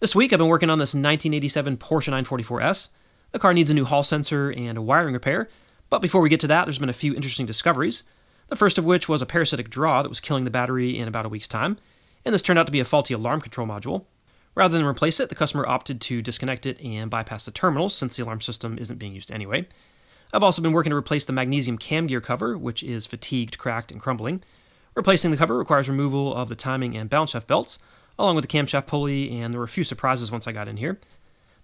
This week I've been working on this 1987 Porsche 944S. The car needs a new hall sensor and a wiring repair, but before we get to that, there's been a few interesting discoveries. The first of which was a parasitic draw that was killing the battery in about a week's time, and this turned out to be a faulty alarm control module. Rather than replace it, the customer opted to disconnect it and bypass the terminals since the alarm system isn't being used anyway. I've also been working to replace the magnesium cam gear cover, which is fatigued, cracked, and crumbling. Replacing the cover requires removal of the timing and balance shaft belts, along with the camshaft pulley, and there were a few surprises once I got in here.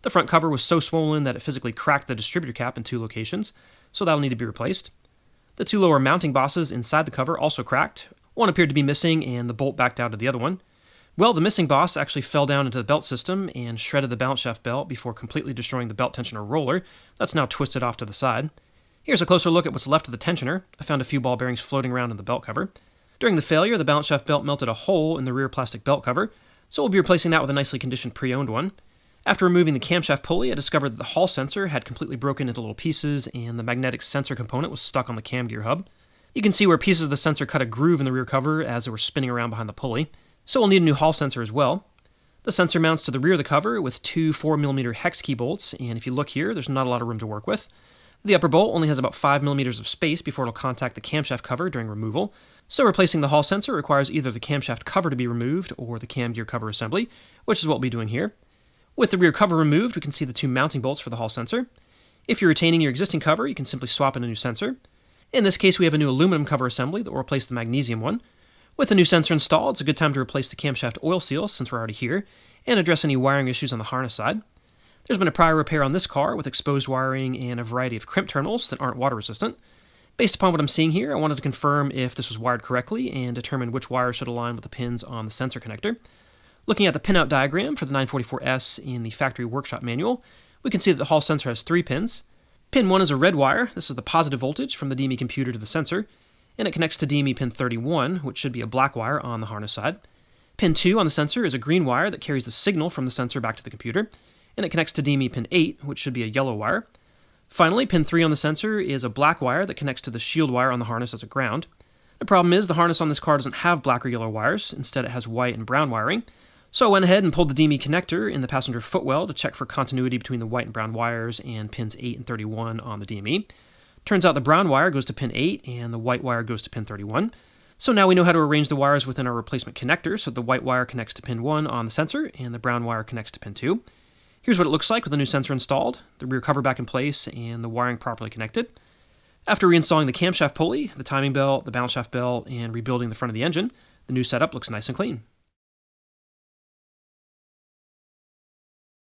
The front cover was so swollen that it physically cracked the distributor cap in 2 locations, so that'll need to be replaced. The 2 lower mounting bosses inside the cover also cracked. One appeared to be missing, and the bolt backed out of the other one. Well, the missing boss actually fell down into the belt system and shredded the balance shaft belt before completely destroying the belt tensioner roller that's now twisted off to the side. Here's a closer look at what's left of the tensioner. I found a few ball bearings floating around in the belt cover. During the failure, the balance shaft belt melted a hole in the rear plastic belt cover, so we'll be replacing that with a nicely conditioned pre-owned one. After removing the camshaft pulley, I discovered that the hall sensor had completely broken into little pieces and the magnetic sensor component was stuck on the cam gear hub. You can see where pieces of the sensor cut a groove in the rear cover as they were spinning around behind the pulley, so we'll need a new hall sensor as well. The sensor mounts to the rear of the cover with 2 4mm hex key bolts, and if you look here, there's not a lot of room to work with. The upper bolt only has about 5mm of space before it'll contact the camshaft cover during removal, so replacing the hall sensor requires either the camshaft cover to be removed or the cam gear cover assembly, which is what we'll be doing here. With the rear cover removed, we can see the 2 mounting bolts for the hall sensor. If you're retaining your existing cover, you can simply swap in a new sensor. In this case, we have a new aluminum cover assembly that will replace the magnesium one. With the new sensor installed, it's a good time to replace the camshaft oil seal since we're already here, and address any wiring issues on the harness side. There's been a prior repair on this car with exposed wiring and a variety of crimp terminals that aren't water resistant. Based upon what I'm seeing here, I wanted to confirm if this was wired correctly and determine which wires should align with the pins on the sensor connector. Looking at the pinout diagram for the 944S in the factory workshop manual, we can see that the hall sensor has 3 pins. Pin 1 is a red wire. This is the positive voltage from the DME computer to the sensor, and it connects to DME pin 31, which should be a black wire on the harness side. Pin 2 on the sensor is a green wire that carries the signal from the sensor back to the computer, and it connects to DME pin 8, which should be a yellow wire. Finally, pin 3 on the sensor is a black wire that connects to the shield wire on the harness as a ground. The problem is the harness on this car doesn't have black or yellow wires. Instead, it has white and brown wiring. So I went ahead and pulled the DME connector in the passenger footwell to check for continuity between the white and brown wires and pins 8 and 31 on the DME. Turns out the brown wire goes to pin 8 and the white wire goes to pin 31. So now we know how to arrange the wires within our replacement connector, so the white wire connects to pin 1 on the sensor and the brown wire connects to pin 2. Here's what it looks like with the new sensor installed, the rear cover back in place, and the wiring properly connected. After reinstalling the camshaft pulley, the timing belt, the balance shaft belt, and rebuilding the front of the engine, the new setup looks nice and clean.